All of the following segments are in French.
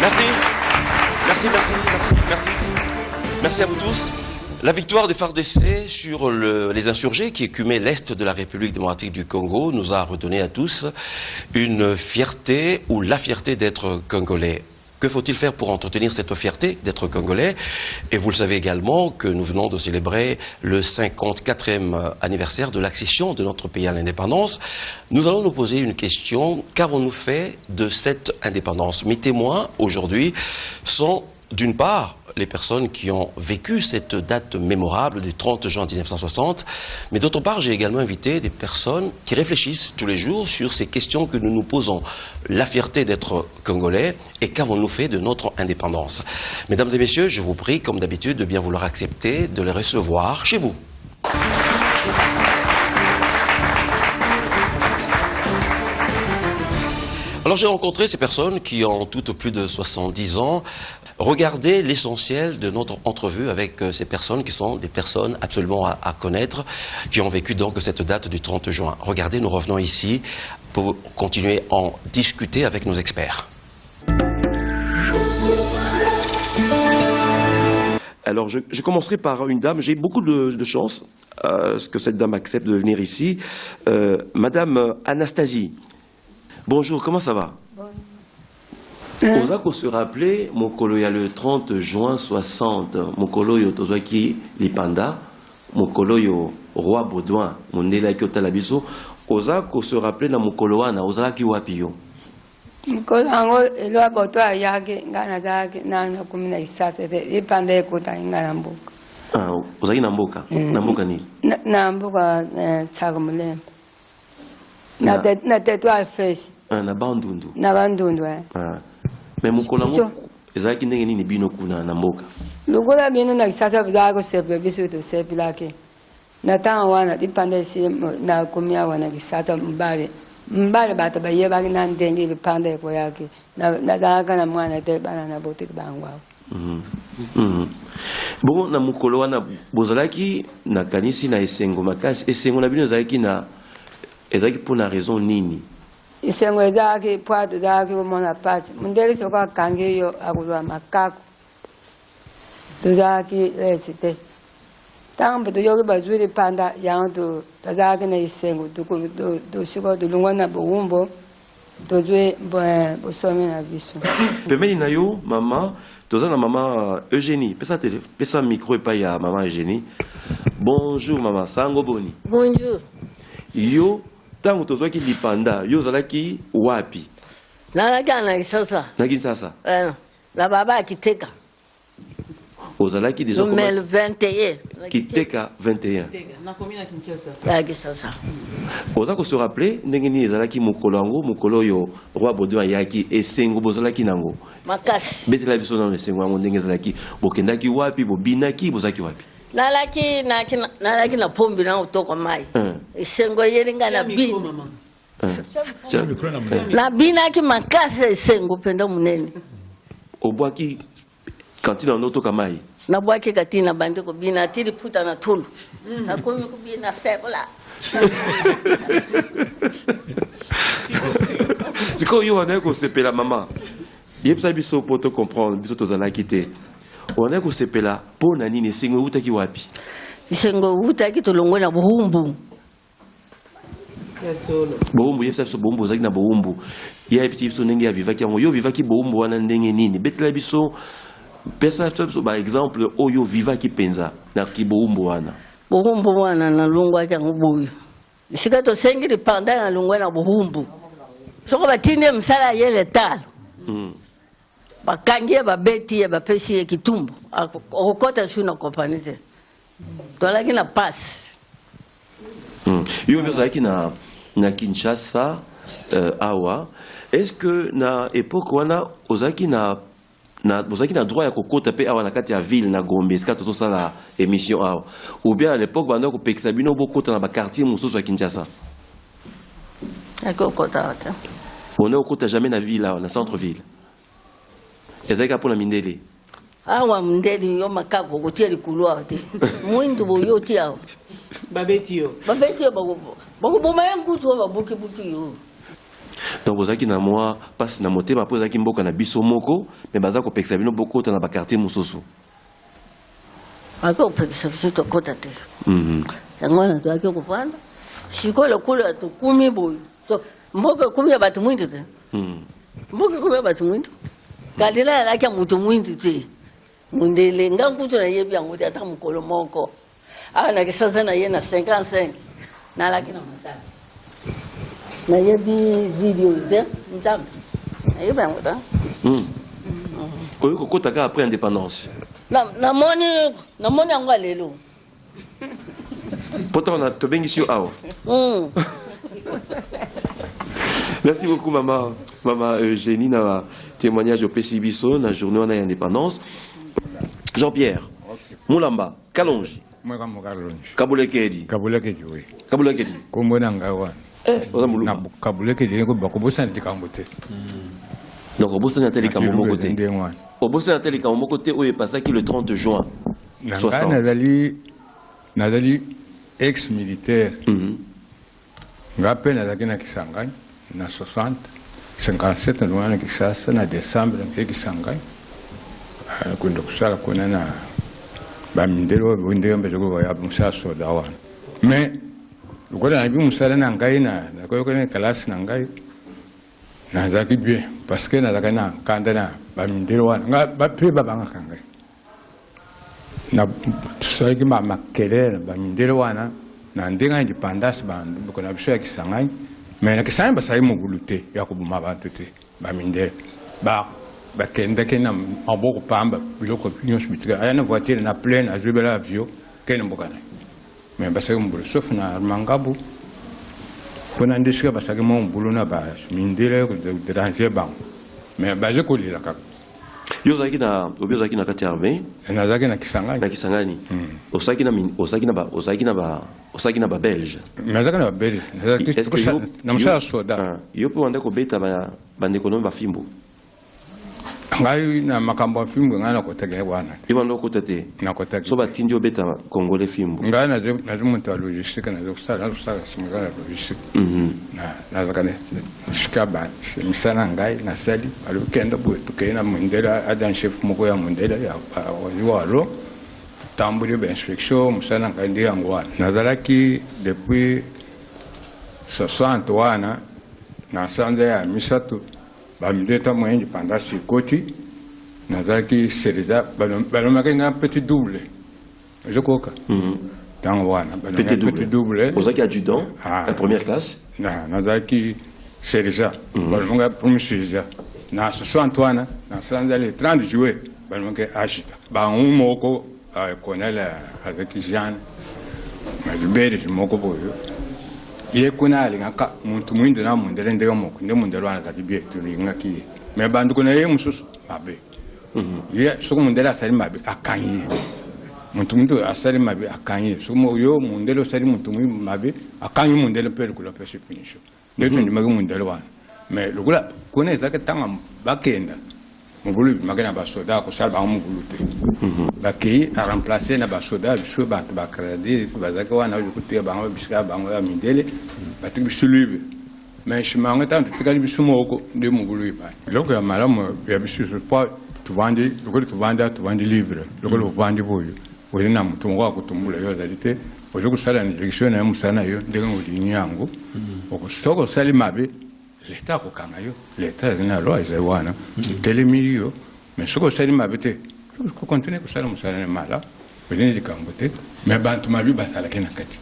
Merci. Merci à vous tous. La victoire des FARDC sur les insurgés qui écumaient l'Est de la République démocratique du Congo nous a redonné à tous une fierté ou la fierté d'être Congolais. Que faut-il faire pour entretenir cette fierté d'être Congolais? Et vous le savez également que nous venons de célébrer le 54e anniversaire de l'accession de notre pays à l'indépendance. Nous allons nous poser une question. Qu'avons-nous fait de cette indépendance? Mes témoins aujourd'hui sont d'une part les personnes qui ont vécu cette date mémorable du 30 juin 1960, mais d'autre part, j'ai également invité des personnes qui réfléchissent tous les jours sur ces questions que nous nous posons. La fierté d'être Congolais et qu'avons-nous fait de notre indépendance? Mesdames et messieurs, je vous prie, comme d'habitude, de bien vouloir accepter de les recevoir chez vous. Alors j'ai rencontré ces personnes qui ont toutes plus de 70 ans. Regardez l'essentiel de notre entrevue avec ces personnes qui sont des personnes absolument à connaître, qui ont vécu donc cette date du 30 juin. Regardez, nous revenons ici pour continuer à en discuter avec nos experts. Alors je commencerai par une dame, j'ai beaucoup de chance que cette dame accepte de venir ici. Madame Anastasie. Bonjour, comment ça va? Osako se rappeler, Mokolo ya le 30 juin 60, Mokolo yo tozwaki lipanda, Mokolo yo roi Baudouin, mondela ki otala biso, Osako se rappeler na Mokolo wana, ozalaki wapi yo? Mokolo ango roi Baudouin yake ngana zake na kumina isasa lipanda ekota ngana mboka. Ah, ozaki na mboka? Na mboka nini? Na mboka Tsaka Mulembe. Na tetwa alfesi. Na bandundu. Na bandundu Ah. Mais mokolo ngo ezalaki ndenge nini bino kuna na mboka? Lokola bino na kisasa bizako sepe biso to sepe lake. Na tanga wana dipande si na kumia wana kisasa mbale bata baye baki na ndenge dipande ko yake. Na zaka na mwana te bana na bote bangwa. Bon na mokolo wana bozalaki na kanisi na esengo makasi. Esengo na bino ezalaki na ezalaki pour na raison nini? Isengo zake pwato zake mona pasi mundeli soka kange yo akulwa makako zake resite tango to yoga bazuri panda yanto zake na isengo do siko do lungwana boumbo to zwe bosome na biso pemeni na yo mama tozana mama Eugénie pesa micro epa ya mama Eugénie. Bonjour mama, sango boni. Bonjour. Yo tango tozwaki lipanda yo zalaki wapi? Na Kisasa. Na Kinshasa. La baba akiteka. Ozalaki déjà comment? 21. Kiteka 21. Na commune Kinshasa. La Kisasa. Ozako se rappeler ndenge ni ezalaki mokolo yango mokolo yo roi Baudouin yaki esengo bozalaki nango. Makasi. Betela biso na esengo yango ndenge ezalaki bokendaki wapi bobinaki bozaki wapi? Nalaki na pombi na utoko mai. Isengo yelinga na bini. Na bina ki makasa isengo penda munene. Obwaki kantina notoka mai. Na bwaki katina bandiko bina tiri puta na tulu. Na komi kubina sebola. Siko yo wana ko sepela mama. Yepsa biso poto comprendre biso tozalaki te. On a que sepela pour nani ne singo utaki wapi? Singo utaki tolongwe na Buhumbu. Buhumbu yepsa biso Buhumbu zaki na Buhumbu. Ya epsi biso ndenge ya vivaki yango yo vivaki Buhumbu wana ndenge nini? Betela biso pesa biso par exemple oyo vivaki penza na ki Buhumbu wana. Buhumbu wana na longwa yango boyo. Sika to sengiri panda na longwa na Buhumbu. Soko batinde msala yele talo. Bakangie babeti bapesi kitumbu okota shuna kompanite tolaki na pass yo bezaki na Kinshasa awa est-ce que na époque wana ozaki na droit ya kokota pe awa na kati ya ville na Gombe est-ce que to ça la émission awa ou bien à l'époque banda ko pekisa bino bokota na ba quartier mususu ya Kinshasa akokota on ne okota jamais na ville awa na centre ville? Ezeka pour la mindeli. Awa mindeli yo makako kotia likulwa te. Mwindu boyo tia. Babetio. Babetio bako boma yangu to babuki buki yo. Donc vous avez moi passe na moté ma pose mboka na biso moko mais baza ko pekisa bino boko na ba quartier mususu. Ako pekisa biso to kota te. Ngwana to akyo kufanda. Shikola kula to kumi boy. To mboka kumi ya batu mwindi te. Mboka kumi ya batu mwindi. Kadila la kya mutu mwindi te. Mundele nganguto na yebi yango te ata mukolo moko. Na kisasa na ye na 55. Na la kina mata. Na yebi video te nzambe. Na yebi yango ta. Oyo kokota ka après indépendance. Na moni yango lelo. Pourtant on a to bengi sur awa. Merci beaucoup maman Eugénie na témoignage au PCBiso na journée on a indépendance. Jean-Pierre. Mulamba Kalonji. Moi comme Kalonji. Kabulekedi. Kabulekedi oui. Kabulekedi. Kombo ngawa. Na Kabulekedi ko bakobosa ndi kambote. Donc obosa na teli kambo côté. Obosa na teli kambo côté où est passé le 30 juin 60. Nazali ex-militaire. Ngape nazaki na Kisangani na 60 57 na Kisasa na décembre na Kisangani. Kwenda kusala kuna na bamindelo bundeo mbezoko ya musala soda wana. Mais ukola na bi musala na ngai na ko ko na classe na ngai nazaki bien parce que nazaka na kanda na bamindelo wana nga bape babanga kangai. Na tsaki mama kelele bamindelo wana na ndenga independence bandu ko na biso ya Kisangani mais na Kisangani basali mugulute ya kubuma bantu te bamindelo ba bakenda kena amboko pamba biloko nyonso bitika aya na voiture na pleine azubela avion kena mbokana mais basaki mbulu sauf na mangabu pona ndisika basaki mo mbulu na ba mindele de danger bang mais baje ko lila kaka Yo zaki na kati armée na zaki na Kisangani osaki na ba belge na zaki na ba belge na msha soda yo po wanda ko beta ba ndeko ba fimbo ngai na makambo fimbo ngana ko tege wana ibando ko tete na ko tege so ba tindio beta congolais fimbo ngai na muntu wa logistique na zo sala simula logistique na zakane shikaba misana ngai na sali alukenda bo tukena mundela adan chef moko ya mundela ya walo tambuli ba inspection musana ngai ndi yango na zalaki depuis 60 wana na sanza ya misatu bamideta mwenye pendant koti nazaki seriza balomaka nga petit double je koka tango wana petit double ozaki adjudant la première classe na nazaki seriza balomaka premier seriza na 60 wana na sanza le 30 juillet balomaka agita ba un moko connaît avec Jean malibere moko boyo ye kuna alingaka muntu mwindo na mundele ndega moko nde mundele wana zakibie tulingaki me bandu kuna ye mususu mabe ye soko mundele asali mabe akanyi muntu asali mabe akanyi soko yo mundele asali muntu mabe akanyi mundele pele kula pese finisho ndeto ndimaka mundele wana me lukula kuna ezaka tanga bakenda mubulu magana ba soda ko salba mubulu te bakei a remplacer na ba soda biso ba kredi bazaka wana ukutia bango bisika bango ya mindele batu bisulubi mais chimanga tant tikali biso moko de mubulu iba loko ya malamu ya biso pas tuvandi tuvandi livre loko vandi boyo wena na mutungo akutumbula yo zalite ozo kusala ni direction ya musana yo ndenge ngudi nyango okusoko sali mabe l'État kokanga yo l'État na loi wana telemilio mais soko sali mabete ko continue ko sala musala mala bene dikambote mais bantu mabi basala kena kati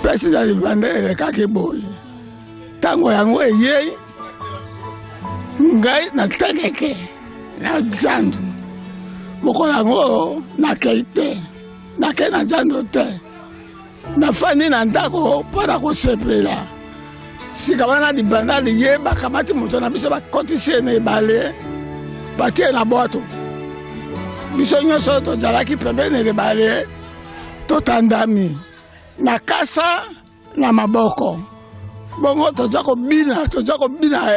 President Livandele kake boy tango yango ye ngai na tekeke na zandu moko yango na keite na ke na zandu te na fani na ndako para ko sepela sika wana libanda ye bakamati moto na biso bakotisi na ebale batie na boato biso nyonso tozalaki pembeni lebale totandami na kasa na maboko bongo toza kobina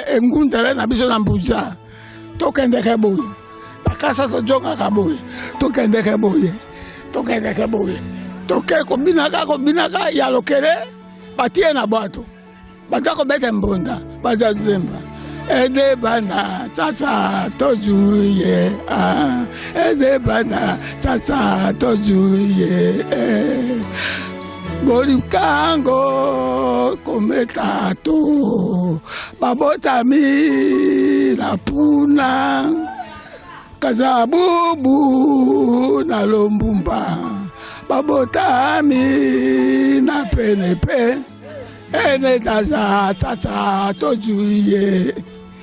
engundele na biso na mbuza tokendeke boye na kasa tojongaka boye tokendeke boye toke kobinaka ya lokele batie na bwato baza kobeta mbunda baza zemba ede bana tata tojuye ede bana tata tojuye bolikango kometato babotami na puna kazabubu na lombumba babotami na penepe ene tata tojuye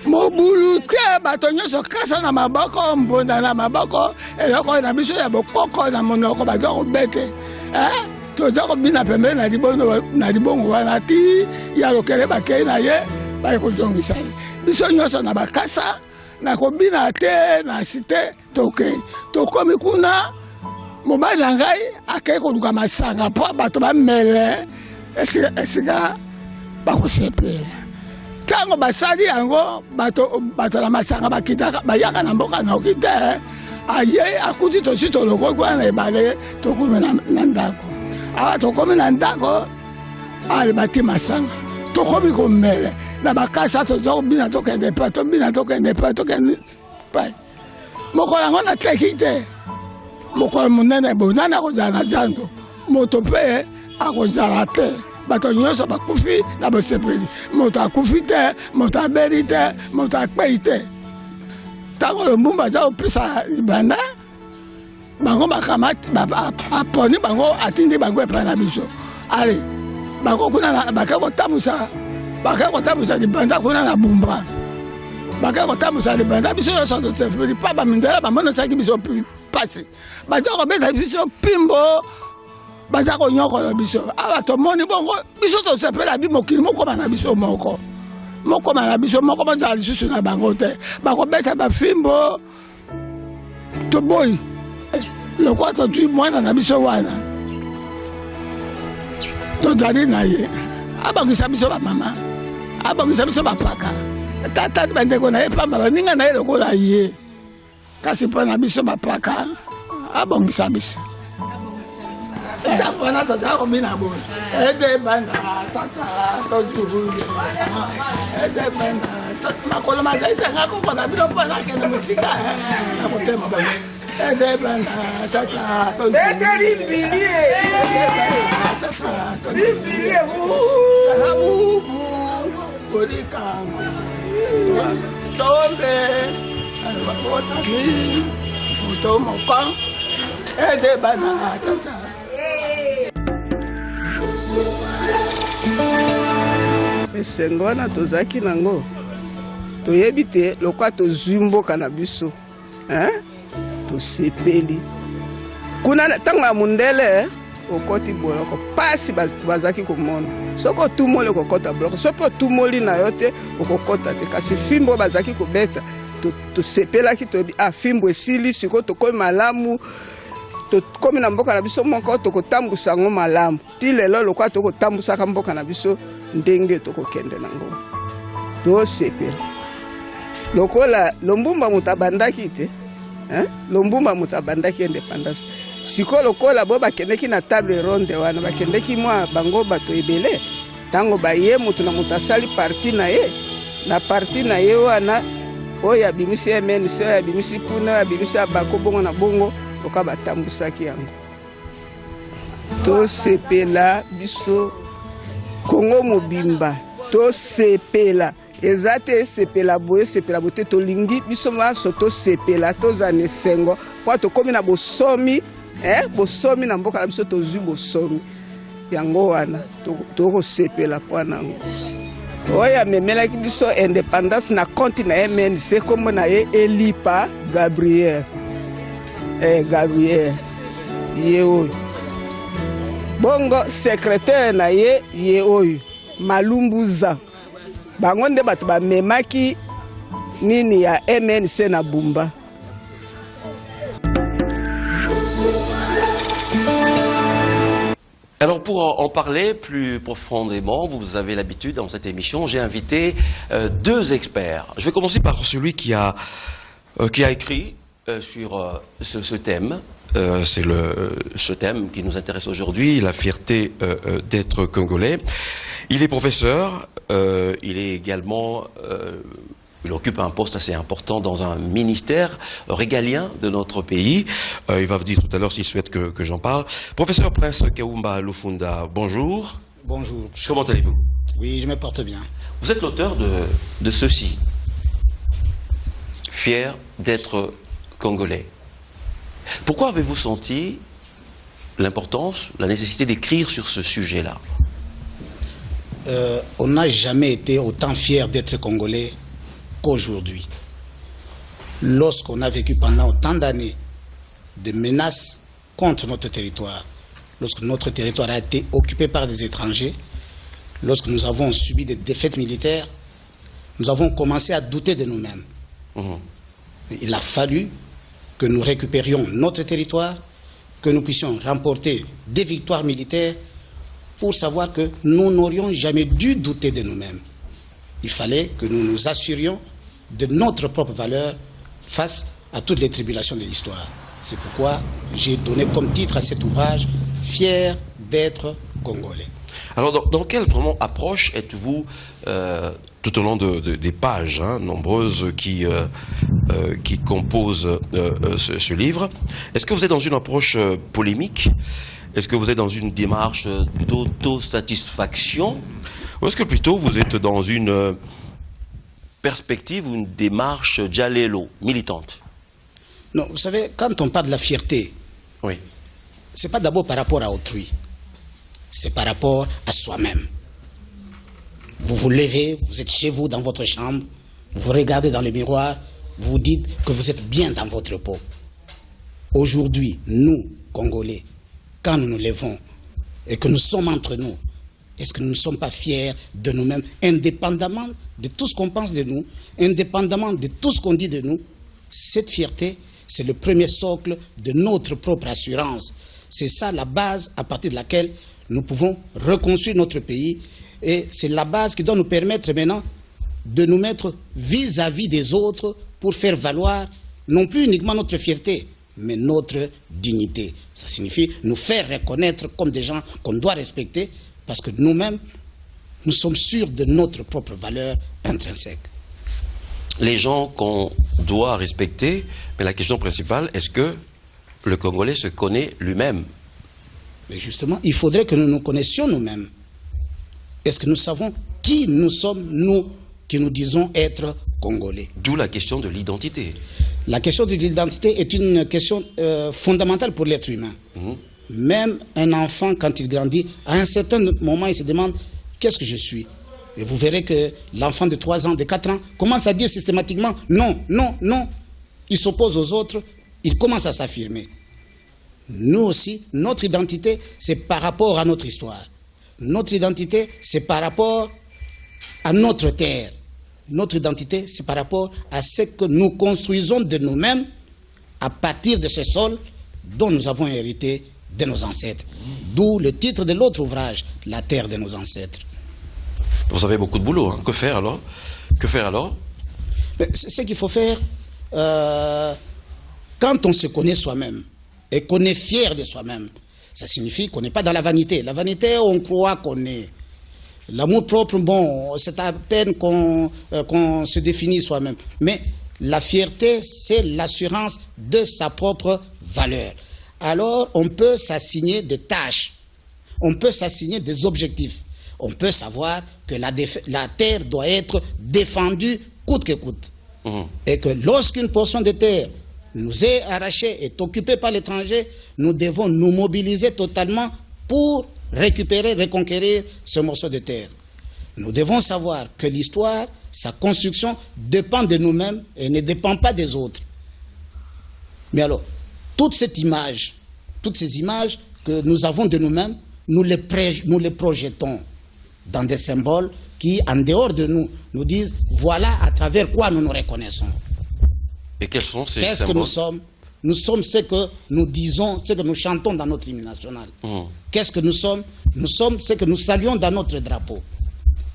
mobulu te bato nyonso kasa na maboko mbunda na maboko eloko na biso ya bokoko na monoko baza kobete toza kobina pembeni na libongo wana ti ya lokele bakei na ye baye kozongisa ye biso nyonso na bakasa na kobina te na site tokomi kuna mobali na ngai akei koluka masanga mpo bato bamele esika bakosepela ntango basali yango bato na masanga bayaka na mboka noki te aye akuti tosi tolokoki wana na ebale tokomi na ndako awa tokomi na ndako ale bati masanga tokomi komele na bakasa toza kobina tokende pa tokende pa mokolo yango nateki te mokolo monene boye nani akozala na zando moto mpe akozala te bato nyonso bakufi na bosepeli moto akufi te moto abeli te moto akpei te ntango lombumba aza kopesa libanda bango bakamati aponi bango atindi bango epai na biso ale bango kuna bake kotambusa libanda kuna na bumba bake kotambusa libanda biso nyonso totefeli mpa bamindela bamonosaki biso pasi baza kobeta biso pimbo baza konyokola biso awa tomoni bongo biso tosepela bi mokili mokoma na biso moko bazala lisusu na bango te bakobeta bafimbo toboyi lokwa totui mwana na biso wana tozali na ye abongisa biso bamama abongisa biso bapaka tata bandeko na ye pamba baninga na ye lokola ye kasi mpo na biso bapaka abongisa biso mpona tozala kobina boye ede banda tata tojuye ede banda makolo mazali te nga koko na bino mpona akende mosika na kotema bango ede banda tata tojuye kalabubu bolikango tombe botami motomoko ede banda tata esengo wana tozalaki nango toyebi te lokwa tozwi mboka na biso tosepeli kuna ntango ya mundele okoti boloko pasi bazalaki komona soki otumoli okokota boloko soki otumoli na yo te okokota te kasi fimbo bazalaki kobeta tosepelaki toyebi fimbo esili sikoyo tokomi malamu tokomi na mboka na biso moko tokotambusa yango malamu ti lelo lokwa tokotambusaka mboka na biso ndenge tokokende nango tosepela lokola lombumba moto abandaki te lombumba moto abandaki indépendance sikoyo lokola bo bakendeki na table ronde wana bakendeki mwa bango bato ebele ntango baye moto na moto asali parti na ye na parti na ye wana oyo abimisi MNC oyo abimisi puna oyo abimisi abako bongo na bongo loka batambusaki yango tosepela biso Kongo mobimba tosepela eza te esepela boye sepela bote tolingi biso maso tosepela tozana esengo mpo tokomi na bosomi bosomi na mboka na biso tozwi bosomi yango wana tokosepela mpo nango oyo amemelaki biso indépendance na konti na MNC kombo na ye Elipa Gabriel Gabriel ye oyo bongo secrétaire na ye oyo Malumbuza bango nde bato bamemaki nini ya MNC na Bumba Alors pour en parler plus profondément, vous avez l'habitude dans cette émission, j'ai invité deux experts. Je vais commencer par celui qui a écrit sur ce thème. C'est ce thème qui nous intéresse aujourd'hui, la fierté d'être congolais. Il est professeur, il est également... il occupe un poste assez important dans un ministère régalien de notre pays. Il va vous dire tout à l'heure s'il souhaite que j'en parle. Professeur Prince Kaoumba Lufunda, bonjour. Bonjour. Comment allez-vous? Oui, je me porte bien. Vous êtes l'auteur de ceci. Fier d'être congolais. Pourquoi avez-vous senti l'importance, la nécessité d'écrire sur ce sujet-là? On n'a jamais été autant fier d'être congolais qu'aujourd'hui. Lorsqu'on a vécu pendant autant d'années de menaces contre notre territoire, lorsque notre territoire a été occupé par des étrangers, lorsque nous avons subi des défaites militaires, nous avons commencé à douter de nous-mêmes. Il a fallu que nous récupérions notre territoire, que nous puissions remporter des victoires militaires pour savoir que nous n'aurions jamais dû douter de nous-mêmes. Il fallait que nous nous assurions de notre propre valeur face à toutes les tribulations de l'histoire. C'est pourquoi j'ai donné comme titre à cet ouvrage « Fier d'être congolais ». Alors, dans quelle vraiment approche êtes-vous tout au long des pages nombreuses qui composent ce livre? Est-ce que vous êtes dans une approche polémique? Est-ce que vous êtes dans une démarche d'autosatisfaction? Ou est-ce que plutôt vous êtes dans une perspective ou une démarche djalelo, militante? Non, vous savez, quand on parle de la fierté, oui, c'est pas d'abord par rapport à autrui, c'est par rapport à soi-même. Vous vous levez, vous êtes chez vous dans votre chambre, vous vous regardez dans le miroir, vous vous dites que vous êtes bien dans votre peau. Aujourd'hui, nous, Congolais, quand nous nous levons et que nous sommes entre nous, est-ce que nous ne sommes pas fiers de nous-mêmes, indépendamment de tout ce qu'on pense de nous, indépendamment de tout ce qu'on dit de nous? Cette fierté, c'est le premier socle de notre propre assurance. C'est ça la base à partir de laquelle nous pouvons reconstruire notre pays. Et c'est la base qui doit nous permettre maintenant de nous mettre vis-à-vis des autres pour faire valoir non plus uniquement notre fierté, mais notre dignité. Ça signifie nous faire reconnaître comme des gens qu'on doit respecter, parce que nous-mêmes, nous sommes sûrs de notre propre valeur intrinsèque. Les gens qu'on doit respecter, mais la question principale, est-ce que le Congolais se connaît lui-même? Mais justement, il faudrait que nous nous connaissions nous-mêmes. Est-ce que nous savons qui nous sommes, nous, qui nous disons être Congolais? D'où la question de l'identité. La question de l'identité est une question fondamentale pour l'être humain. Même un enfant, quand il grandit, à un certain moment, il se demande « qu'est-ce que je suis ?» Et vous verrez que l'enfant de 3 ans, de 4 ans, commence à dire systématiquement « non, non, non ». Il s'oppose aux autres, il commence à s'affirmer. Nous aussi, notre identité, c'est par rapport à notre histoire. Notre identité, c'est par rapport à notre terre. Notre identité, c'est par rapport à ce que nous construisons de nous-mêmes à partir de ce sol dont nous avons hérité de nos ancêtres. D'où le titre de l'autre ouvrage, La terre de nos ancêtres. Vous avez beaucoup de boulot, hein. Que faire alors? Que faire alors? Ce qu'il faut faire, quand on se connaît soi-même et qu'on est fier de soi-même, ça signifie qu'on n'est pas dans la vanité. La vanité, on croit qu'on est. L'amour propre, bon, c'est à peine qu'on se définit soi-même. Mais la fierté, c'est l'assurance de sa propre valeur. Alors, on peut s'assigner des tâches, on peut s'assigner des objectifs. On peut savoir que la terre doit être défendue coûte que coûte. Et que lorsqu'une portion de terre nous est arrachée, est occupée par l'étranger, nous devons nous mobiliser totalement pour récupérer, reconquérir ce morceau de terre. Nous devons savoir que l'histoire, sa construction, dépend de nous-mêmes et ne dépend pas des autres. Mais alors, toute cette image, toutes ces images que nous avons de nous-mêmes, nous les projetons dans des symboles qui, en dehors de nous, nous disent voilà à travers quoi nous nous reconnaissons. Et quels sont ces symboles? Qu'est-ce que nous sommes? Nous sommes ce que nous disons, ce que nous chantons dans notre hymne national. Qu'est-ce que nous sommes? Nous sommes ce que nous saluons dans notre drapeau.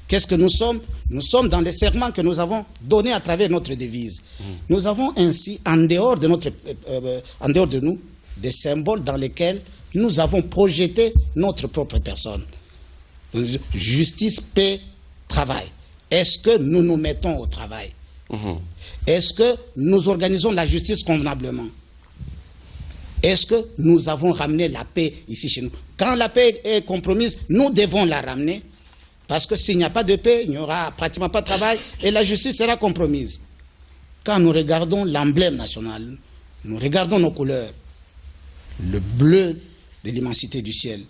Qu'est-ce que nous sommes? Nous sommes dans les serments que nous avons donnés à travers notre devise. Nous avons ainsi, en dehors de nous, des symboles dans lesquels nous avons projeté notre propre personne. Justice, paix, travail. Est-ce que nous nous mettons au travail? Est-ce que nous organisons la justice convenablement? Est-ce que nous avons ramené la paix ici chez nous? Quand la paix est compromise, nous devons la ramener. Parce que s'il n'y a pas de paix, il n'y aura pratiquement pas de travail et la justice sera compromise. Quand nous regardons l'emblème national, nous regardons nos couleurs, le bleu de l'immensité du ciel,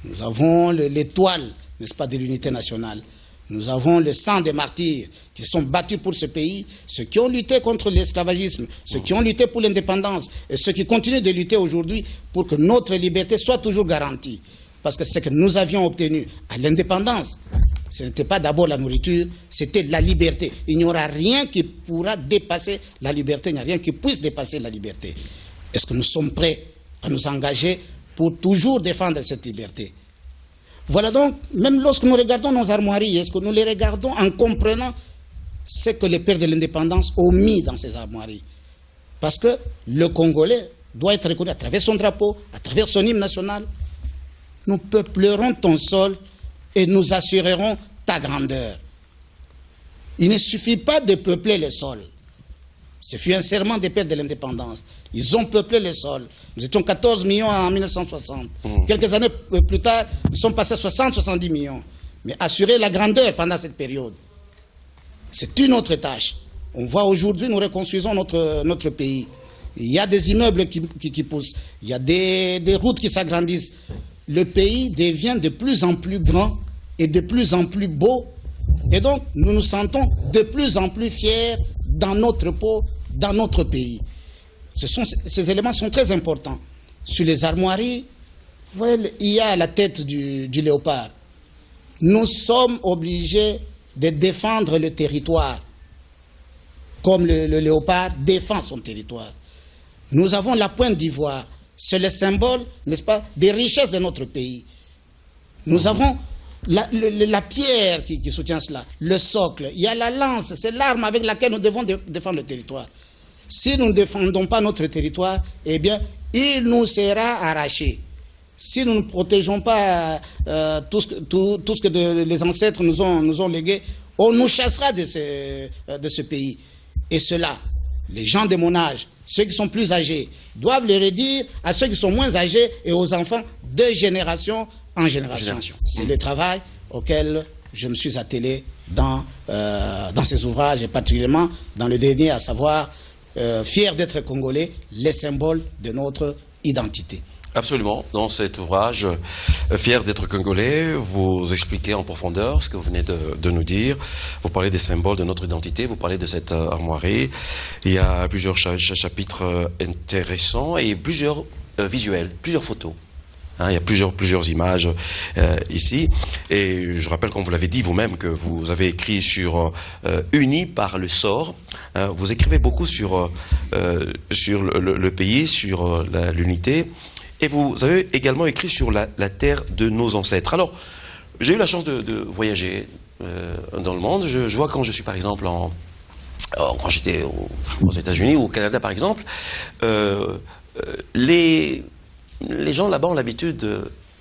nous avons l'étoile, n'est-ce pas, de l'unité nationale, nous avons le sang des martyrs qui se sont battus pour ce pays, ceux qui ont lutté contre l'esclavagisme, ceux qui ont lutté pour l'indépendance et ceux qui continuent de lutter aujourd'hui pour que notre liberté soit toujours garantie. Parce que ce que nous avions obtenu à l'indépendance, ce n'était pas d'abord la nourriture, c'était la liberté. Il n'y aura rien qui pourra dépasser la liberté, il n'y a rien qui puisse dépasser la liberté. Est-ce que nous sommes prêts à nous engager pour toujours défendre cette liberté? Voilà donc, même lorsque nous regardons nos armoiries, est-ce que nous les regardons en comprenant ce que les pères de l'indépendance ont mis dans ces armoiries? Parce que le Congolais doit être reconnu à travers son drapeau, à travers son hymne national. Nous peuplerons ton sol et nous assurerons ta grandeur. Il ne suffit pas de peupler le sol. Ce fut un serment des pères de l'indépendance. Ils ont peuplé le sol. Nous étions 14 millions en 1960. Quelques années plus tard, nous sommes passés à 60-70 millions. Mais assurer la grandeur pendant cette période, c'est une autre tâche. On voit aujourd'hui, nous reconstruisons notre pays. Il y a des immeubles qui poussent. Il y a des routes qui s'agrandissent. Le pays devient de plus en plus grand et de plus en plus beau. Et donc, nous nous sentons de plus en plus fiers dans notre peau, dans notre pays. Ces éléments sont très importants. Sur les armoiries, vous voyez, il y a la tête du léopard. Nous sommes obligés de défendre le territoire, comme le léopard défend son territoire. Nous avons la pointe d'ivoire. C'est le symbole, n'est-ce pas, des richesses de notre pays. Nous avons la pierre qui soutient cela, le socle. Il y a la lance, c'est l'arme avec laquelle nous devons défendre le territoire. Si nous ne défendons pas notre territoire, eh bien, il nous sera arraché. Si nous ne protégeons pas tout ce que les ancêtres nous ont légué, on nous chassera de ce pays. Et cela, les gens de mon âge, ceux qui sont plus âgés, doivent le redire à ceux qui sont moins âgés et aux enfants de génération en génération. C'est le travail auquel je me suis attelé dans ces ouvrages, et particulièrement dans le dernier, à savoir fier d'être congolais, les symboles de notre identité. Absolument. Dans cet ouvrage, Fier d'être congolais, vous expliquez en profondeur ce que vous venez de nous dire. Vous parlez des symboles de notre identité, vous parlez de cette armoirie. Il y a plusieurs chapitres intéressants et plusieurs visuels, plusieurs photos. Il y a plusieurs images ici. Et je rappelle, comme vous l'avez dit vous-même, que vous avez écrit sur Unis par le sort. Vous écrivez beaucoup sur le pays, sur l'unité. Et vous avez également écrit sur la terre de nos ancêtres. Alors, j'ai eu la chance de voyager dans le monde. Je vois quand je suis, par exemple, quand j'étais aux États-Unis ou au Canada, par exemple, les gens là-bas ont l'habitude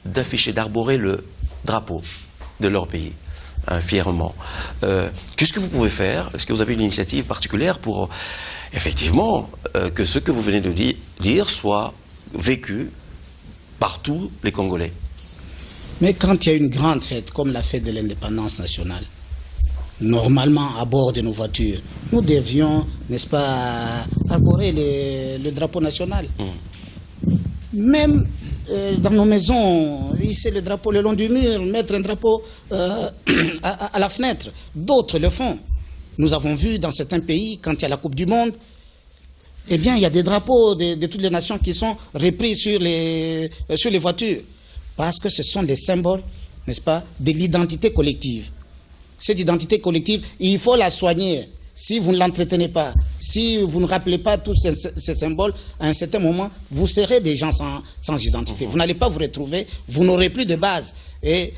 d'afficher, d'arborer le drapeau de leur pays, fièrement. Qu'est-ce que vous pouvez faire? Est-ce que vous avez une initiative particulière pour, effectivement, que ce que vous venez de dire soit vécu par tous les Congolais? Mais quand il y a une grande fête, comme la fête de l'indépendance nationale, normalement à bord de nos voitures, nous devions, n'est-ce pas, arborer le drapeau national. Même dans nos maisons, hisser le drapeau le long du mur, mettre un drapeau à la fenêtre. D'autres le font. Nous avons vu dans certains pays, quand il y a la Coupe du Monde, eh bien, il y a des drapeaux de toutes les nations qui sont repris sur les voitures. Parce que ce sont des symboles, n'est-ce pas, de l'identité collective. Cette identité collective, il faut la soigner. si vous ne l'entretenez pas, si vous ne rappelez pas tous ces symboles, à un certain moment, vous serez des gens sans identité. Vous n'allez pas vous retrouver, vous n'aurez plus de base et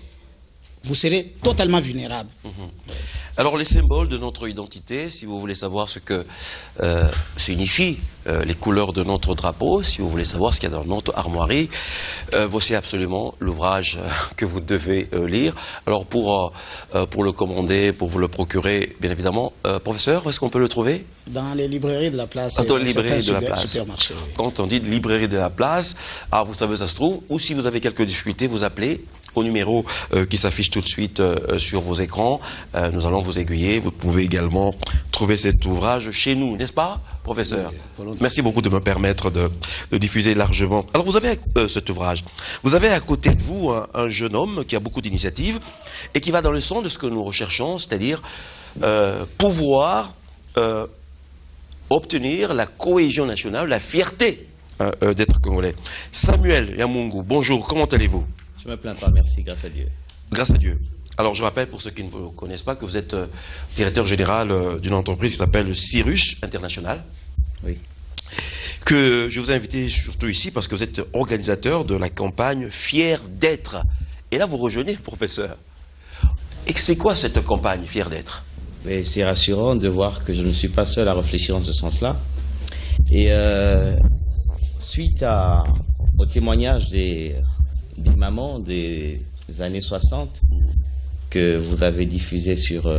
vous serez totalement vulnérable. Alors les symboles de notre identité, si vous voulez savoir ce que signifient les couleurs de notre drapeau, si vous voulez savoir ce qu'il y a dans notre armoirie, voici absolument l'ouvrage que vous devez lire. Alors pour le commander, pour vous le procurer, bien évidemment, professeur, où est-ce qu'on peut le trouver? Dans les librairies de la place. Dans les librairies de la place. Supermarché, oui. Quand on dit librairie de la place, vous savez où ça se trouve, ou si vous avez quelques difficultés, vous appelez au numéro qui s'affiche tout de suite sur vos écrans. Nous allons vous aiguiller. Vous pouvez également trouver cet ouvrage chez nous, n'est-ce pas, professeur? Oui, merci beaucoup de me permettre de diffuser largement. Alors, vous avez cet ouvrage. Vous avez à côté de vous un jeune homme qui a beaucoup d'initiatives et qui va dans le sens de ce que nous recherchons, c'est-à-dire pouvoir obtenir la cohésion nationale, la fierté d'être congolais. Samuel Yamungu, bonjour, comment allez-vous? Je ne me plains pas, merci, grâce à Dieu. Grâce à Dieu. Alors, je rappelle, pour ceux qui ne vous connaissent pas, que vous êtes directeur général d'une entreprise qui s'appelle Cyrus International. Oui. Que je vous ai invité surtout ici parce que vous êtes organisateur de la campagne Fier d'être. Et là, vous rejoignez le professeur. Et c'est quoi cette campagne Fier d'être? C'est rassurant de voir que je ne suis pas seul à réfléchir dans ce sens-là. Et suite au témoignage des mamans des années 60 que vous avez diffusé sur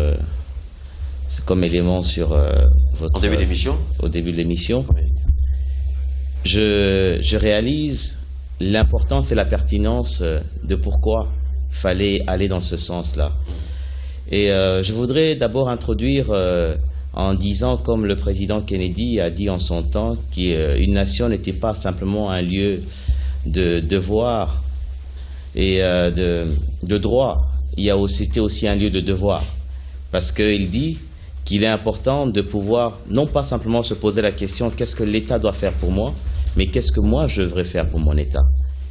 comme élément sur votre au début de l'émission. Au début de l'émission, oui. Je réalise l'importance et la pertinence de pourquoi fallait aller dans ce sens-là. Et je voudrais d'abord introduire en disant, comme le président Kennedy a dit en son temps, qu'une nation n'était pas simplement un lieu de devoir et de droit. C'était aussi un lieu de devoir. Parce qu'il dit qu'il est important de pouvoir, non pas simplement se poser la question qu'est-ce que l'État doit faire pour moi, mais qu'est-ce que moi je devrais faire pour mon État.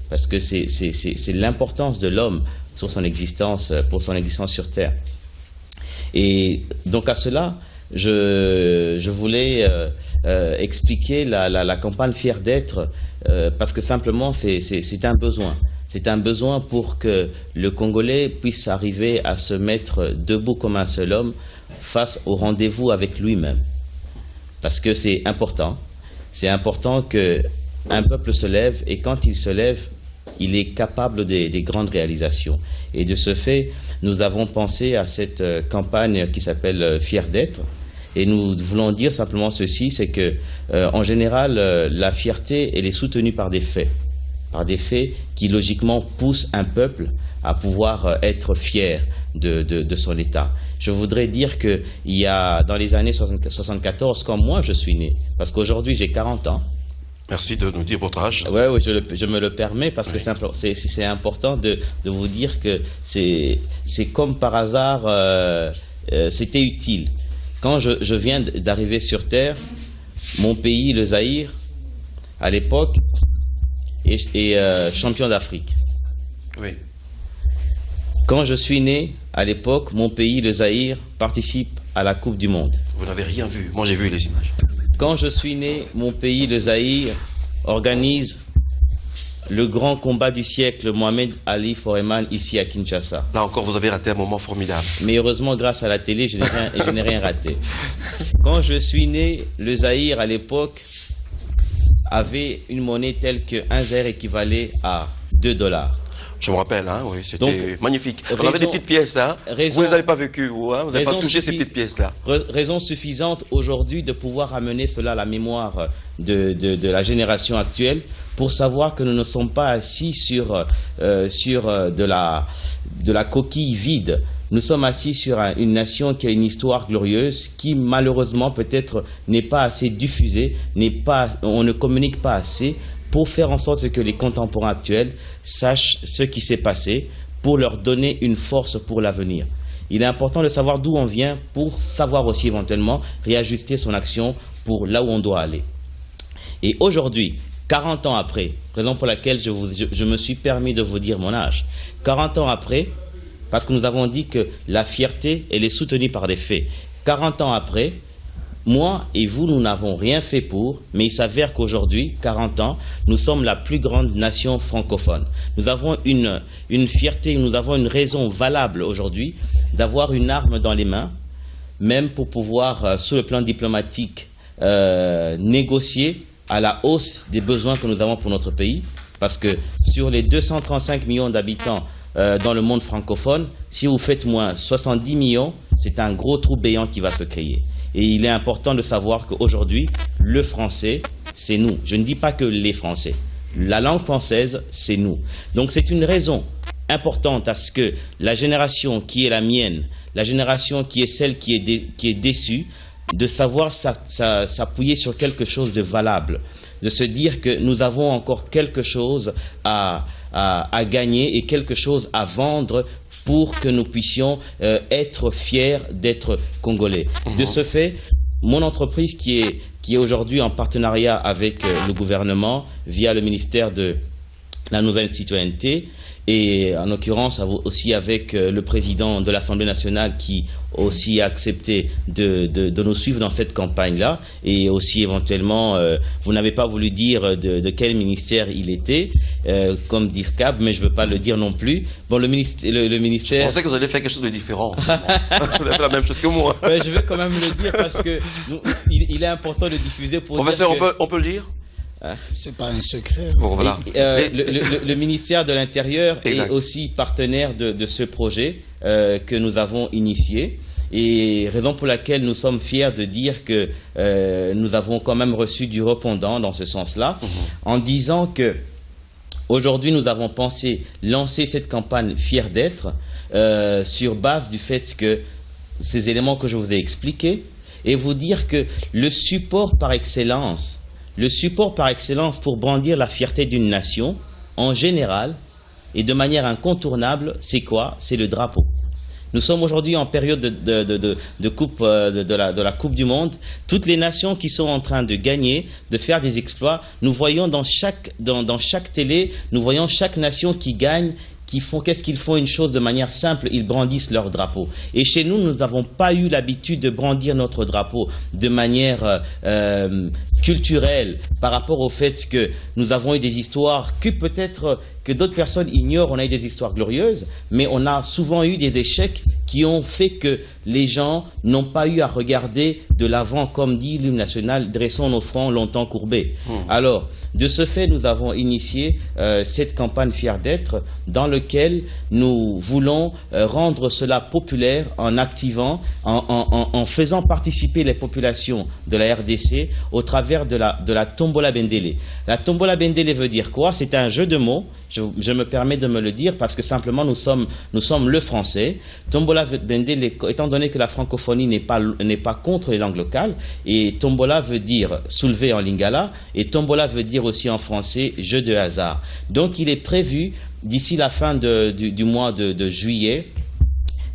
Parce que c'est l'importance de l'homme sur son existence, pour son existence sur Terre. Et donc à cela, je voulais expliquer la campagne Fier d'être, parce que simplement c'est un besoin. C'est un besoin pour que le Congolais puisse arriver à se mettre debout comme un seul homme face au rendez-vous avec lui-même. Parce que c'est important. C'est important qu'un peuple se lève, et quand il se lève, il est capable des grandes réalisations. Et de ce fait, nous avons pensé à cette campagne qui s'appelle Fier d'être. Et nous voulons dire simplement ceci, c'est que, en général, la fierté, elle est soutenue par des faits qui logiquement poussent un peuple à pouvoir être fier de son État. Je voudrais dire qu'il y a, dans les années 74, quand moi je suis né, parce qu'aujourd'hui j'ai 40 ans. Merci de nous dire votre âge. Oui, je me le permets parce que c'est important de vous dire que c'est comme par hasard, c'était utile. Quand je viens d'arriver sur Terre, mon pays, le Zaïre, à l'époque, est champion d'Afrique. Oui. Quand je suis né, à l'époque, mon pays, le Zaïre, participe à la Coupe du Monde. Vous n'avez rien vu. Moi, j'ai vu les images. Quand je suis né, mon pays, le Zaïre, organise le grand combat du siècle, Mohamed Ali Foreman, ici à Kinshasa. Là encore, vous avez raté un moment formidable. Mais heureusement, grâce à la télé, je n'ai rien raté. Quand je suis né, le Zaïre, à l'époque, avait une monnaie telle qu'un Zaïre équivalait à 2 $. Je me rappelle, hein, oui, c'était magnifique. On avait des petites pièces, hein. Vous ne les avez pas vécues, vous n'avez pas touché ces petites pièces-là. Raison suffisante aujourd'hui de pouvoir amener cela à la mémoire de la génération actuelle pour savoir que nous ne sommes pas assis sur de la coquille vide. Nous sommes assis sur une nation qui a une histoire glorieuse, qui malheureusement peut-être n'est pas assez diffusée, on ne communique pas assez pour faire en sorte que les contemporains actuels sachent ce qui s'est passé, pour leur donner une force pour l'avenir. Il est important de savoir d'où on vient pour savoir aussi éventuellement réajuster son action pour là où on doit aller. Et aujourd'hui, 40 ans après, raison pour laquelle je me suis permis de vous dire mon âge, 40 ans après, parce que nous avons dit que la fierté, elle est soutenue par des faits. 40 ans après, moi et vous, nous n'avons rien fait pour, mais il s'avère qu'aujourd'hui, 40 ans, nous sommes la plus grande nation francophone. Nous avons une fierté, nous avons une raison valable aujourd'hui d'avoir une arme dans les mains, même pour pouvoir, sur le plan diplomatique, négocier à la hausse des besoins que nous avons pour notre pays. Parce que sur les 235 millions d'habitants dans le monde francophone, si vous faites moins 70 millions, c'est un gros trou béant qui va se créer. Et il est important de savoir qu'aujourd'hui, le français, c'est nous. Je ne dis pas que les Français. La langue française, c'est nous. Donc c'est une raison importante à ce que la génération qui est la mienne, la génération qui est celle qui est déçue, de savoir s'appuyer sur quelque chose de valable, de se dire que nous avons encore quelque chose à gagner et quelque chose à vendre pour que nous puissions être fiers d'être Congolais. De ce fait, mon entreprise qui est aujourd'hui en partenariat avec le gouvernement via le ministère de la Nouvelle Citoyenneté, et en l'occurrence aussi avec le président de l'Assemblée nationale qui aussi a accepté de nous suivre dans cette campagne-là, et aussi éventuellement, vous n'avez pas voulu dire de quel ministère il était, comme dire CAB, mais je ne veux pas le dire non plus. Bon, le ministère... Je pensais que vous allez faire quelque chose de différent. Vous avez fait la même chose que moi. Ouais, je vais quand même le dire parce que il est important de diffuser pour Professeur, dire que... on peut le dire? C'est pas un secret. Bon, voilà. Le ministère de l'Intérieur est aussi partenaire de ce projet que nous avons initié, et raison pour laquelle nous sommes fiers de dire que nous avons quand même reçu du répondant dans ce sens-là, en disant que aujourd'hui nous avons pensé lancer cette campagne Fiers d'être sur base du fait que ces éléments que je vous ai expliqués, et vous dire que le support par excellence pour brandir la fierté d'une nation, en général, et de manière incontournable, c'est quoi? C'est le drapeau. Nous sommes aujourd'hui en période de coupe, de la Coupe du Monde. Toutes les nations qui sont en train de gagner, de faire des exploits, nous voyons dans chaque télé, nous voyons chaque nation qui gagne, qu'est-ce qu'ils font? Une chose de manière simple, ils brandissent leur drapeau. Et chez nous, nous n'avons pas eu l'habitude de brandir notre drapeau de manière culturelle, par rapport au fait que nous avons eu des histoires que peut-être que d'autres personnes ignorent. On a eu des histoires glorieuses, mais on a souvent eu des échecs qui ont fait que les gens n'ont pas eu à regarder de l'avant, comme dit l'hymne national, dressons nos fronts longtemps courbés. Alors, de ce fait, nous avons initié cette campagne Fiers d'être, dans laquelle nous voulons rendre cela populaire en activant, en faisant participer les populations de la RDC au travers de la Tombola Bendele. La Tombola Bendele veut dire quoi? C'est un jeu de mots. Je me permets de me le dire parce que simplement nous sommes le français. Tombola Bendele, étant donné que la francophonie n'est pas contre les langues locales, et Tombola veut dire soulever en lingala, et Tombola veut dire aussi en français jeu de hasard. Donc il est prévu d'ici la fin du mois de juillet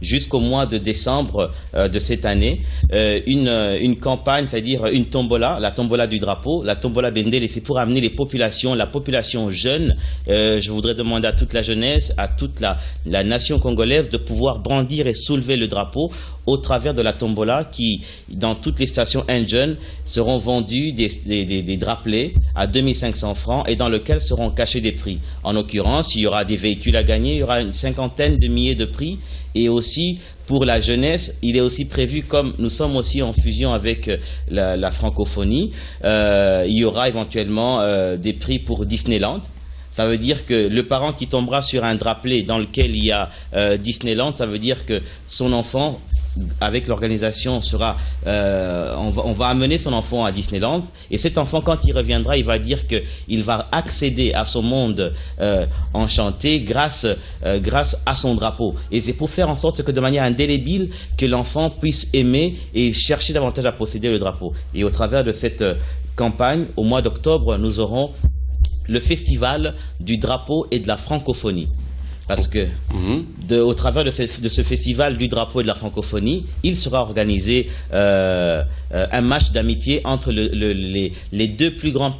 jusqu'au mois de décembre de cette année, une campagne, c'est-à-dire une tombola, la tombola du drapeau, la tombola Bendele, c'est pour amener la population jeune. Je voudrais demander à toute la jeunesse, à toute la nation congolaise de pouvoir brandir et soulever le drapeau au travers de la tombola qui, dans toutes les stations Engine, seront vendus des drapelets à 2500 francs et dans lequel seront cachés des prix. En l'occurrence, il y aura des véhicules à gagner, il y aura une cinquantaine de milliers de prix, et aussi pour la jeunesse, il est aussi prévu, comme nous sommes aussi en fusion avec la francophonie, il y aura éventuellement des prix pour Disneyland. Ça veut dire que le parent qui tombera sur un drapelet dans lequel il y a Disneyland, ça veut dire que son enfant, avec l'organisation, on va amener son enfant à Disneyland, et cet enfant, quand il reviendra, il va dire qu'il va accéder à son monde enchanté grâce à son drapeau. Et c'est pour faire en sorte que de manière indélébile, que l'enfant puisse aimer et chercher davantage à posséder le drapeau. Et au travers de cette campagne, au mois d'octobre, nous aurons le festival du drapeau et de la francophonie. Parce que au travers de ce festival du drapeau et de la francophonie, il sera organisé un match d'amitié entre les deux plus grands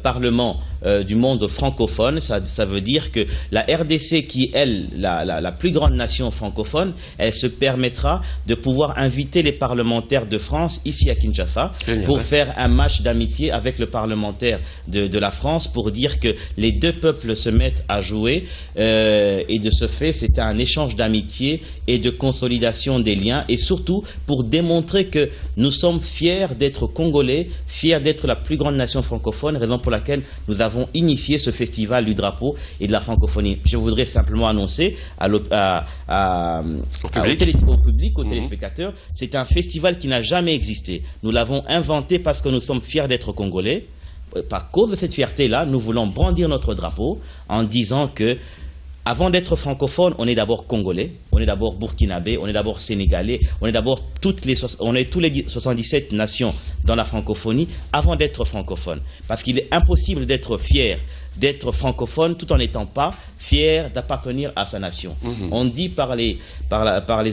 parlements du monde francophone. Ça veut dire que la RDC, qui est elle la plus grande nation francophone, elle se permettra de pouvoir inviter les parlementaires de France ici à Kinshasa pour faire un match d'amitié avec le parlementaire de la France, pour dire que les deux peuples se mettent à jouer, et de ce fait c'est un échange d'amitié et de consolidation des liens, et surtout pour démontrer que nous sommes fiers d'être Congolais, fiers d'être la plus grande nation francophone, raison pour laquelle nous avons initié ce festival du drapeau et de la francophonie. Je voudrais simplement annoncer au public, aux téléspectateurs, c'est un festival qui n'a jamais existé. Nous l'avons inventé parce que nous sommes fiers d'être Congolais. Par cause de cette fierté-là, nous voulons brandir notre drapeau en disant que, avant d'être francophone, on est d'abord congolais, on est d'abord burkinabé, on est d'abord sénégalais, on est d'abord tous les 77 nations dans la francophonie avant d'être francophone. Parce qu'il est impossible d'être fier d'être francophone tout en n'étant pas fier d'appartenir à sa nation. On dit par les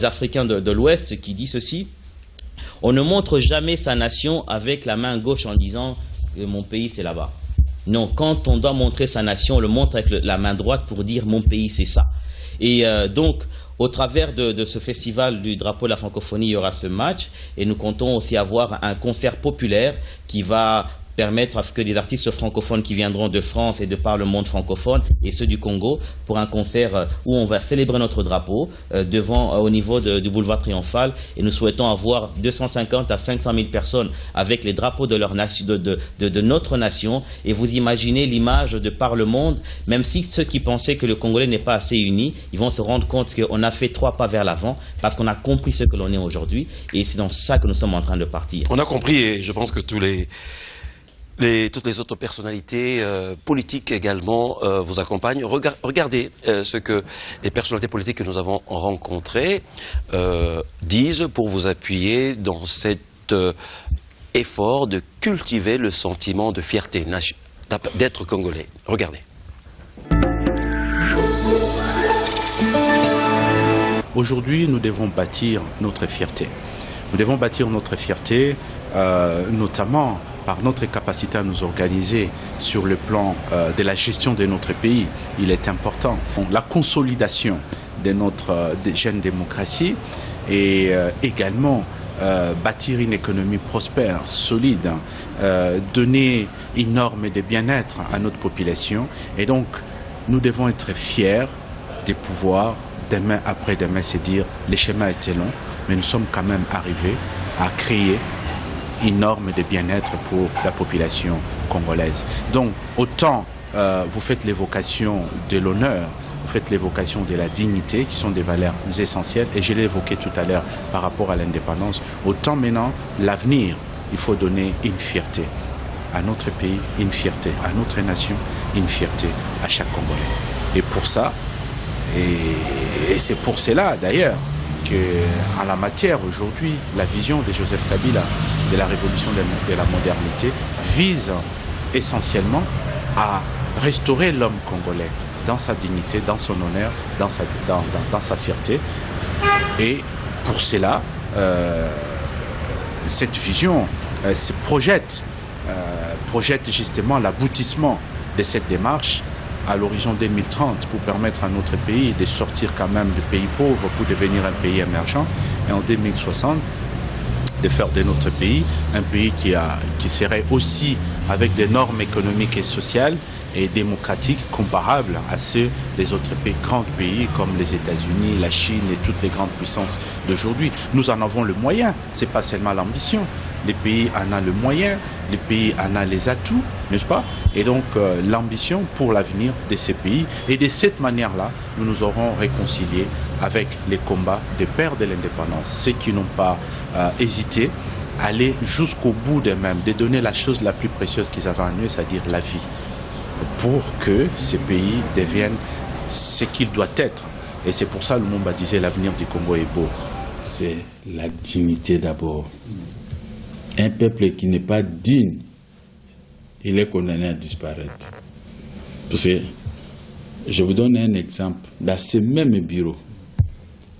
Africains de l'Ouest qui dit ceci: on ne montre jamais sa nation avec la main gauche en disant que mon pays c'est là-bas. Non, quand on doit montrer sa nation, on le montre avec la main droite pour dire mon pays c'est ça. Et donc, au travers de ce festival du drapeau de la francophonie, il y aura ce match, et nous comptons aussi avoir un concert populaire qui va permettre à ce que des artistes francophones qui viendront de France et de par le monde francophone et ceux du Congo pour un concert où on va célébrer notre drapeau au niveau du boulevard Triomphal, et nous souhaitons avoir 250 à 500 000 personnes avec les drapeaux de notre nation, et vous imaginez l'image de par le monde, même si ceux qui pensaient que le Congolais n'est pas assez uni, ils vont se rendre compte qu'on a fait 3 pas vers l'avant parce qu'on a compris ce que l'on est aujourd'hui, et c'est dans ça que nous sommes en train de partir. On a compris, et je pense que toutes les autres personnalités politiques également vous accompagnent. Regardez ce que les personnalités politiques que nous avons rencontrées disent pour vous appuyer dans cet effort de cultiver le sentiment de fierté d'être congolais. Regardez. Aujourd'hui, nous devons bâtir notre fierté. Nous devons bâtir notre fierté, notamment par notre capacité à nous organiser sur le plan de la gestion de notre pays. Il est important. La consolidation de notre jeune démocratie et également bâtir une économie prospère, solide, donner une norme de bien-être à notre population. Et donc, nous devons être fiers de pouvoir, demain après demain, se dire le chemin était long, mais nous sommes quand même arrivés à créer une norme de bien-être pour la population congolaise. Donc, autant vous faites l'évocation de l'honneur, vous faites l'évocation de la dignité, qui sont des valeurs essentielles, et je l'ai évoqué tout à l'heure par rapport à l'indépendance, autant maintenant, l'avenir, il faut donner une fierté à notre pays, une fierté à notre nation, une fierté à chaque Congolais. Et pour ça, et c'est pour cela d'ailleurs, qu'en la matière aujourd'hui, la vision de Joseph Kabila de la révolution de la modernité vise essentiellement à restaurer l'homme congolais dans sa dignité, dans son honneur, dans sa fierté. Et pour cela, cette vision se projette justement l'aboutissement de cette démarche à l'horizon 2030 pour permettre à notre pays de sortir quand même du pays pauvre pour devenir un pays émergent, et en 2060 de faire de notre pays un pays qui serait aussi avec des normes économiques et sociales et démocratiques comparables à ceux des autres pays, grands pays comme les États-Unis, la Chine et toutes les grandes puissances d'aujourd'hui. Nous en avons le moyen, c'est pas seulement l'ambition. Les pays en ont le moyen, les pays en ont les atouts, n'est-ce pas? Et donc l'ambition pour l'avenir de ces pays. Et de cette manière-là, nous nous aurons réconcilié avec les combats des pères de l'indépendance, ceux qui n'ont pas hésité à aller jusqu'au bout d'eux-mêmes, de donner la chose la plus précieuse qu'ils avaient en eux, c'est-à-dire la vie, pour que ces pays deviennent ce qu'ils doivent être. Et c'est pour ça que Lumumba disait l'avenir du Congo est beau. C'est la dignité d'abord. Un peuple qui n'est pas digne, il est condamné à disparaître. Parce que Je vous donne un exemple. Dans ce même bureau,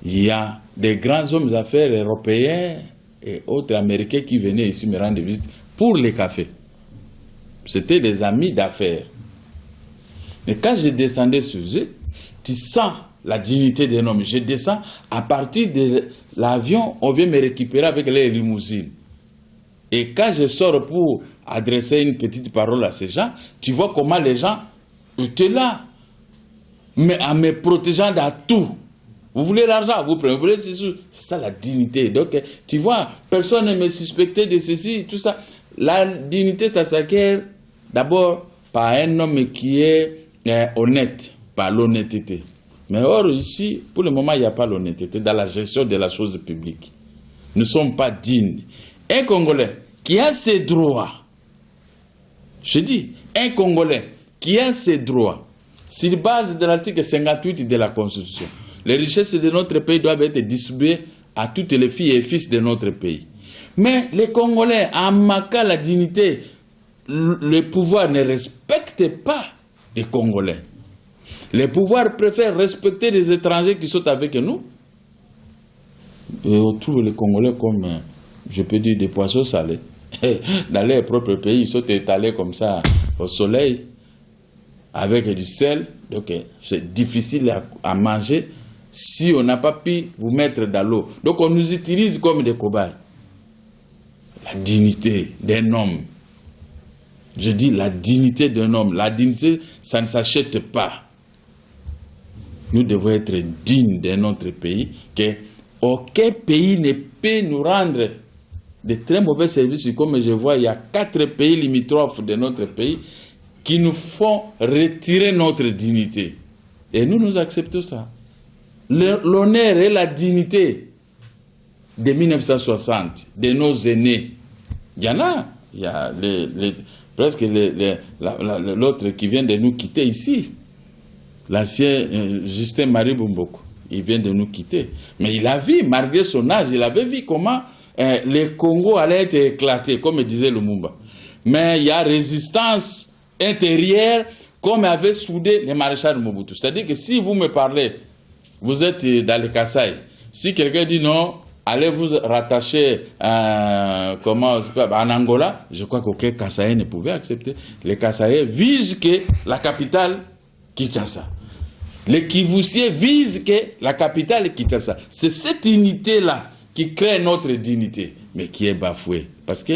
il y a des grands hommes d'affaires européens et autres américains qui venaient ici me rendre visite pour les cafés. C'était des amis d'affaires. Mais quand je descendais sur eux, tu sens la dignité d'un homme. Je descends, à partir de l'avion, on vient me récupérer avec les limousines. Et quand je sors pour adresser une petite parole à ces gens, tu vois comment les gens étaient là, mais en me protégeant dans tout. Vous voulez l'argent, vous prenez, vous voulez c'est ça la dignité. Donc, tu vois, personne ne me suspectait de ceci, tout ça. La dignité, ça s'acquiert d'abord par un homme qui est honnête, par l'honnêteté. Mais or, ici, pour le moment, il n'y a pas l'honnêteté dans la gestion de la chose publique. Nous ne sommes pas dignes. Un Congolais qui a ses droits, je dis, un Congolais qui a ses droits, sur base de l'article 58 de la Constitution, les richesses de notre pays doivent être distribuées à toutes les filles et fils de notre pays. Mais les Congolais, en marquant la dignité, le pouvoir ne respecte pas les Congolais. Les pouvoirs préfèrent respecter les étrangers qui sont avec nous. Et on trouve les Congolais comme, je peux dire, des poissons salés. Dans leur propre pays, ils sont étalés comme ça au soleil, avec du sel. Donc c'est difficile à manger si on n'a pas pu vous mettre dans l'eau. Donc on nous utilise comme des cobayes. La dignité d'un homme. Je dis la dignité d'un homme. La dignité, ça ne s'achète pas. Nous devons être dignes de notre pays, que aucun pays ne peut nous rendre de très mauvais services. Comme je vois, il y a 4 pays limitrophes de notre pays qui nous font retirer notre dignité. Et nous acceptons ça. L'honneur et la dignité de 1960, de nos aînés, il y en a. Il y a presque l'autre qui vient de nous quitter ici. L'ancien Justin Marie Bumboko, il vient de nous quitter. Mais il a vu, malgré son âge, il avait vu comment le Congo allait être éclaté, comme disait Lumumba. Mais il y a résistance intérieure, comme avait soudé le maréchal Mobutu. C'est-à-dire que si vous me parlez, vous êtes dans le Kasaï, si quelqu'un dit non, allez vous rattacher en Angola, je crois qu'aucun Kasaï ne pouvait accepter. Les Kasaïs visent que la capitale Kinshasa. Les Kivussiens visent que la capitale est Kinshasa. C'est cette unité-là qui crée notre dignité, mais qui est bafouée. Parce que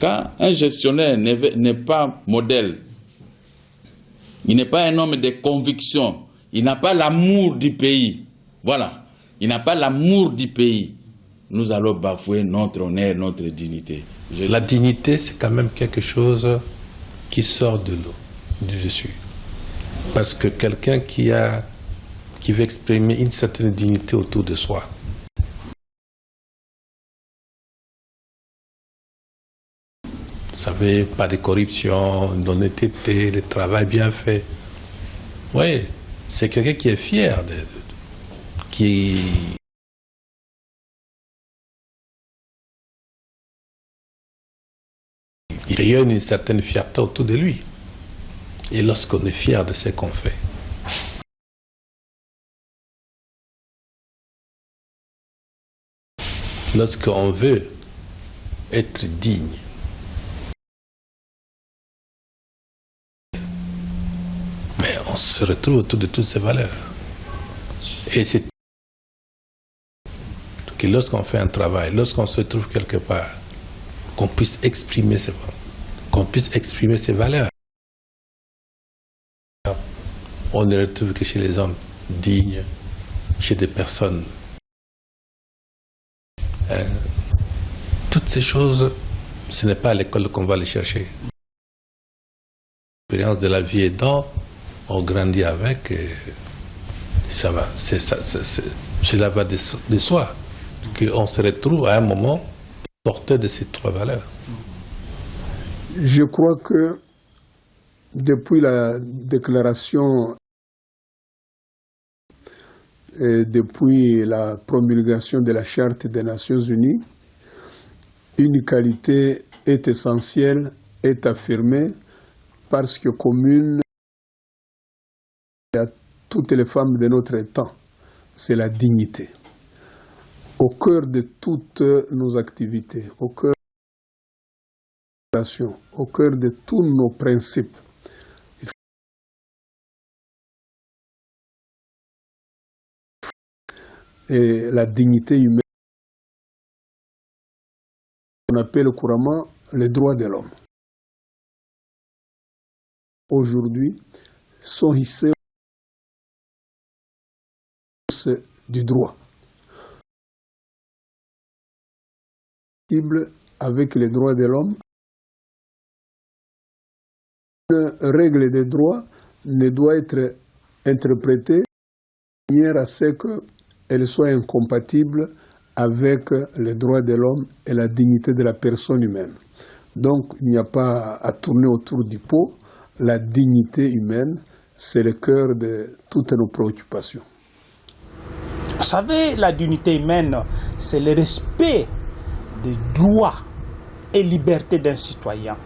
quand un gestionnaire n'est pas modèle, il n'est pas un homme de conviction, il n'a pas l'amour du pays, voilà, il n'a pas l'amour du pays, nous allons bafouer notre honneur, notre dignité. La dignité, c'est quand même quelque chose qui sort de l'eau, du je suis. Parce que quelqu'un qui veut exprimer une certaine dignité autour de soi, vous savez, pas de corruption, d'honnêteté, de travail bien fait. Oui, c'est quelqu'un qui est fier, qui il rayonne une certaine fierté autour de lui. Et lorsqu'on est fier de ce qu'on fait, lorsqu'on veut être digne, mais on se retrouve autour de toutes ces valeurs. Et c'est que lorsqu'on fait un travail, lorsqu'on se trouve quelque part, qu'on puisse exprimer ses valeurs. On ne retrouve que chez les hommes dignes, chez des personnes. Toutes ces choses, ce n'est pas à l'école qu'on va les chercher. L'expérience de la vie aidant, on grandit avec, et ça va. Cela va de soi, qu'on se retrouve à un moment porteur de ces 3 valeurs. Je crois que depuis la déclaration et depuis la promulgation de la Charte des Nations Unies, une qualité est essentielle, est affirmée, parce que commune à toutes les femmes de notre temps, c'est la dignité. Au cœur de toutes nos activités, au cœur de nos relations, au cœur de tous nos principes, et la dignité humaine, on appelle couramment les droits de l'homme. Aujourd'hui, sont hissés du droit. Avec les droits de l'homme, une règle des droits ne doit être interprétée de manière à ce qu'elle soit incompatible avec les droits de l'homme et la dignité de la personne humaine. Donc, il n'y a pas à tourner autour du pot. La dignité humaine, c'est le cœur de toutes nos préoccupations. Vous savez, la dignité humaine, c'est le respect des droits et libertés d'un citoyen.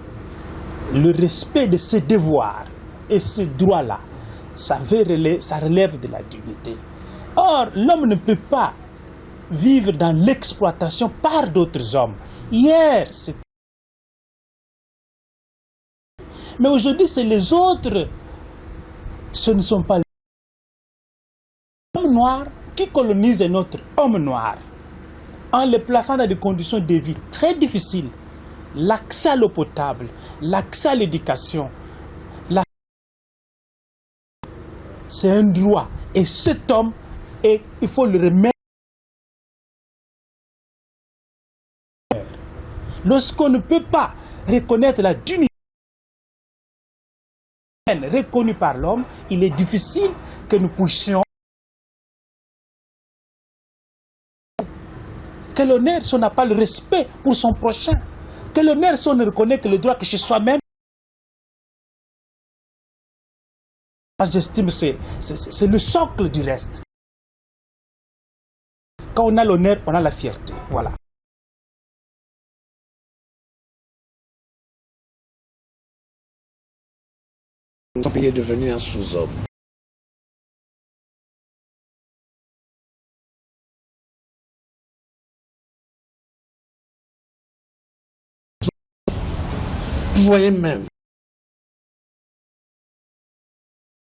Le respect de ses devoirs et ses droits-là, ça relève de la dignité. Or, l'homme ne peut pas vivre dans l'exploitation par d'autres hommes. Hier, c'était... Mais aujourd'hui, c'est les autres. Ce ne sont pas les hommes noirs qui colonisent notre homme noir en les plaçant dans des conditions de vie très difficiles. L'accès à l'eau potable, l'accès à l'éducation, c'est un droit. Et cet homme, il faut le remettre. Lorsqu'on ne peut pas reconnaître la dignité reconnue par l'homme, il est difficile que nous puissions que l'honneur, si on n'a pas le respect pour son prochain, que l'honneur, si on ne reconnaît que le droit que chez soi-même. J'estime que c'est le socle du reste. Quand on a l'honneur, on a la fierté. Voilà. Son pays est devenu un sous-homme. Vous voyez même